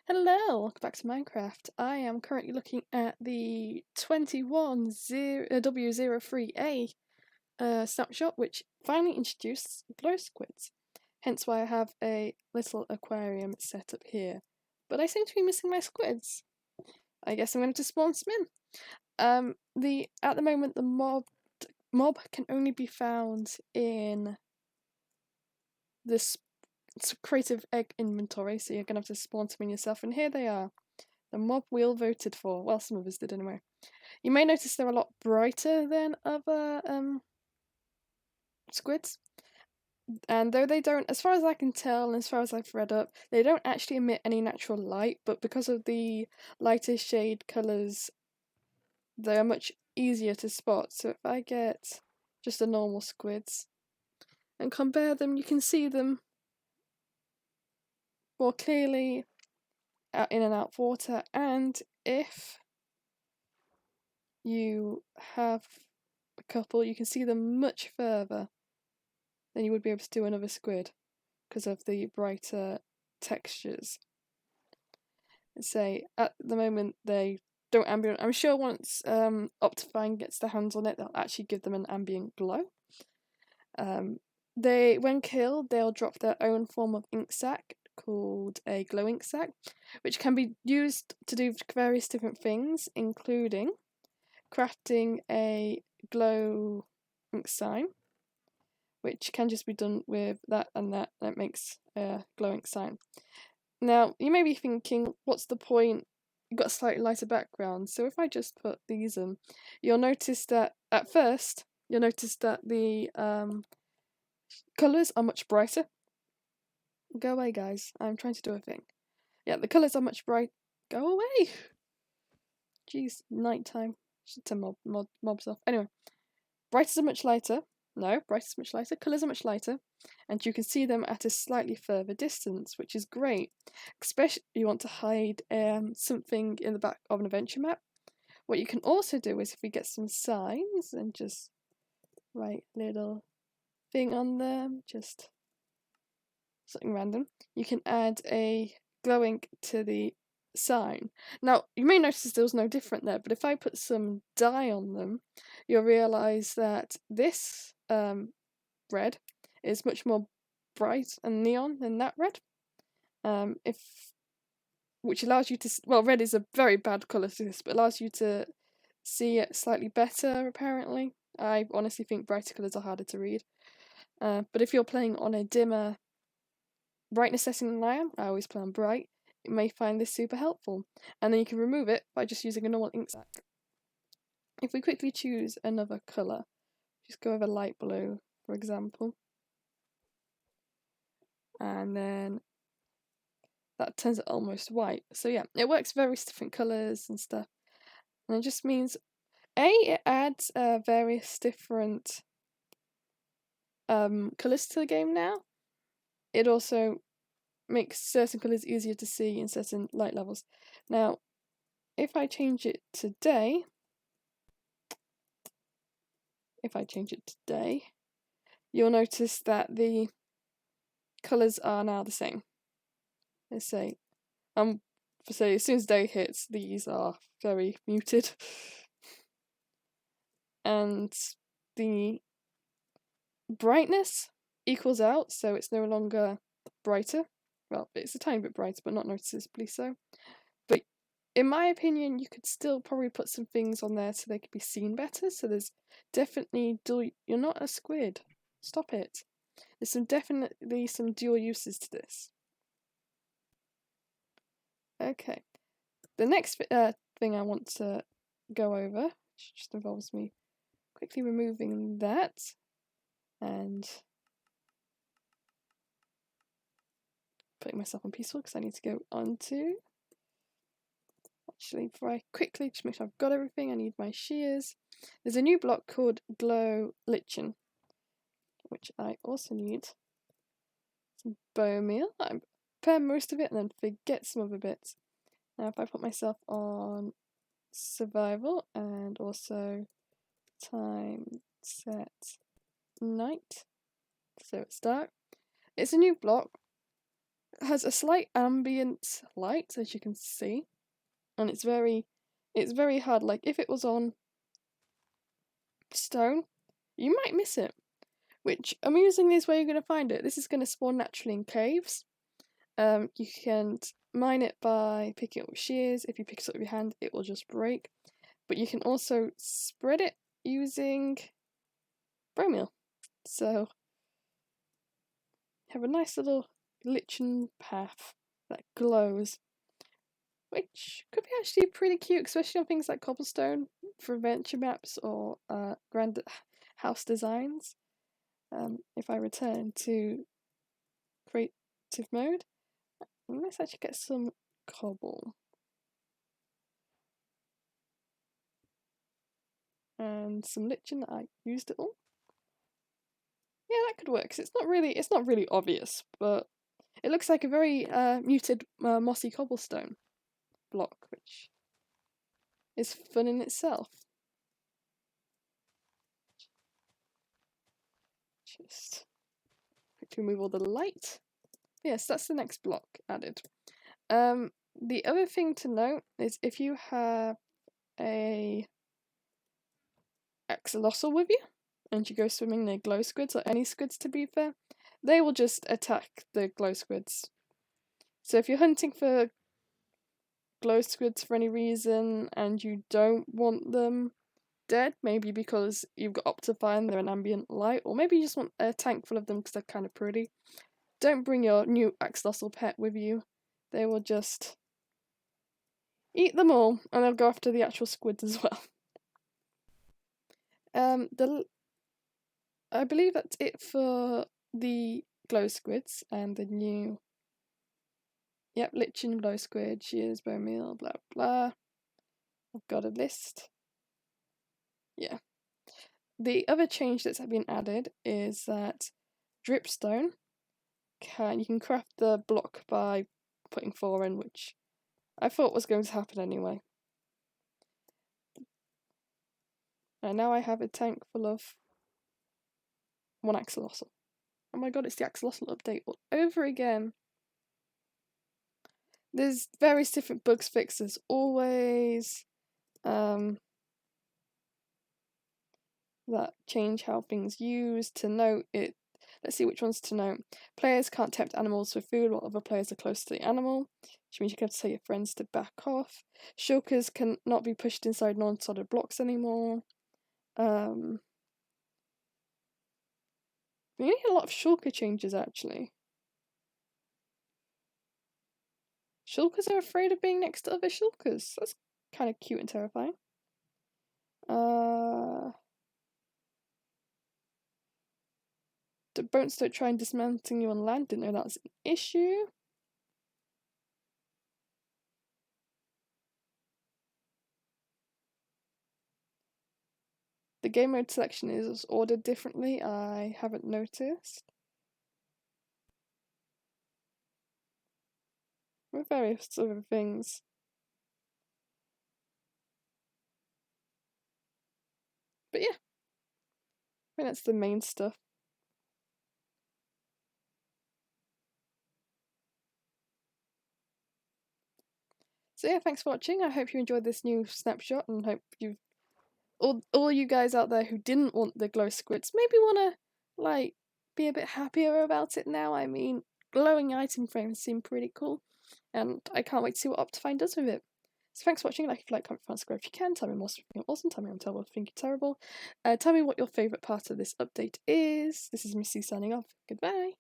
Hello, welcome back to Minecraft. I am currently looking at the 21W03A snapshot, which finally introduced glow squids. Hence why I have a little aquarium set up here. But I seem to be missing my squids. I guess I'm going to spawn some in. At the moment the mob can only be found in this creative egg inventory, so you're gonna have to spawn some in yourself, and here they are. The mob we all voted for. Well, some of us did anyway. You may notice they're a lot brighter than other squids. And though they don't, as far as I can tell and as far as I've read up, they don't actually emit any natural light, but because of the lighter shade colours, they are much easier to spot. So if I get just the normal squids and compare them, you can see them more clearly out in and out of water, and if you have a couple, you can see them much further than you would be able to do another squid because of the brighter textures. Say at the moment they don't ambient. I'm sure once Optifine gets their hands on it, they'll actually give them an ambient glow. When killed, they'll drop their own form of ink sac called a glow ink sac, which can be used to do various different things, including crafting a glow ink sign, which can just be done with that and that makes a glow ink sign. Now, you may be thinking, what's the point? You've got a slightly lighter background, so if I just put these in, you'll notice that at first, the colours are much brighter. Go away, guys. I'm trying to do a thing. Yeah, the colours are much bright. Go away! Jeez, nighttime. Should turn mobs off. Anyway, brighters are much lighter. No, brighters are much lighter. Colours are much lighter. And you can see them at a slightly further distance, which is great. Especially if you want to hide something in the back of an adventure map. What you can also do is if we get some signs and just write little thing on them, just something random, you can add a glow ink to the sign. Now, you may notice there was no different there, but if I put some dye on them, you'll realise that this red is much more bright and neon than that red. Which allows you to, well, red is a very bad colour to this, but allows you to see it slightly better, apparently. I honestly think brighter colours are harder to read. But if you're playing on a dimmer brightness setting than I am, I always play on bright, you may find this super helpful. And then you can remove it by just using a normal ink sac. If we quickly choose another colour, just go over light blue, for example. And then that turns it almost white. So yeah, it works various different colours and stuff. And it just means, it adds various different colours to the game now. It also makes certain colours easier to see in certain light levels. Now, if I change it to day, you'll notice that the colours are now the same. Let's say, as soon as day hits, these are very muted, and the brightness equals out, so it's no longer brighter. Well, it's a tiny bit brighter, but not noticeably so. But in my opinion, you could still probably put some things on there so they could be seen better. So there's definitely you're not a squid. Stop it. There's definitely some dual uses to this. Okay. The next thing I want to go over, which just involves me quickly removing that and putting myself on peaceful because I need to go on to. Actually, before I quickly just make sure I've got everything, I need my shears. There's a new block called Glow Lichen, which I also need some bone meal. I prepare most of it and then forget some other bits. Now, if I put myself on survival and also time set night, so it's dark. It's a new block, has a slight ambient light, as you can see, and it's very hard. Like if it was on stone, you might miss it. Which amusingly is where you're going to find it. This is going to spawn naturally in caves. You can mine it by picking it up with shears. If you pick it up with your hand, it will just break. But you can also spread it using bone meal. So you have a nice little lichen path that glows, which could be actually pretty cute, especially on things like cobblestone for adventure maps or grand house designs. If I return to creative mode, let's actually get some cobble. And some lichen that I used it all. Yeah, that could work, 'cause it's not really obvious, but it looks like a very muted mossy cobblestone block, which is fun in itself. Just quickly remove all the light. Yes, that's the next block added. The other thing to note is if you have a axolotl with you and you go swimming near glow squids, or any squids to be fair, they will just attack the glow squids. So if you're hunting for glow squids for any reason and you don't want them dead, maybe because you've got Optifine and they're an ambient light, or maybe you just want a tank full of them because they're kind of pretty, don't bring your new axolotl pet with you. They will just eat them all, and they'll go after the actual squids as well. I believe that's it for the glow squids and the new. Yep, lichen, glow squid, shears, bone meal, blah blah. I've got a list. Yeah. The other change that's been added is that dripstone you can craft the block by putting 4 in, which I thought was going to happen anyway. And now I have a tank full of 1 axolotl. Oh my god, it's the axolotl update all over again. There's various different bugs fixed as always. That change how things used. To note it. Let's see which ones to note. Players can't tempt animals for food while other players are close to the animal, which means you have to tell your friends to back off. Shulkers can not be pushed inside non-solid blocks anymore. We need a lot of shulker changes actually. Shulkers are afraid of being next to other shulkers. That's kind of cute and terrifying. The boats don't try and dismantling you on land. Didn't know that was an issue. The game mode selection is ordered differently. I haven't noticed. With various other things. But yeah, I think that's the main stuff. So yeah, thanks for watching. I hope you enjoyed this new snapshot, and hope you've all you guys out there who didn't want the glow squids maybe wanna like be a bit happier about it now. I mean, glowing item frames seem pretty cool, and I can't wait to see what Optifine does with it. So thanks for watching. Like if you like, comment, subscribe if you can. Tell me more if you think awesome. Tell me I'm terrible if you think you're terrible. Tell me what your favourite part of this update is. This is Missy signing off. Goodbye.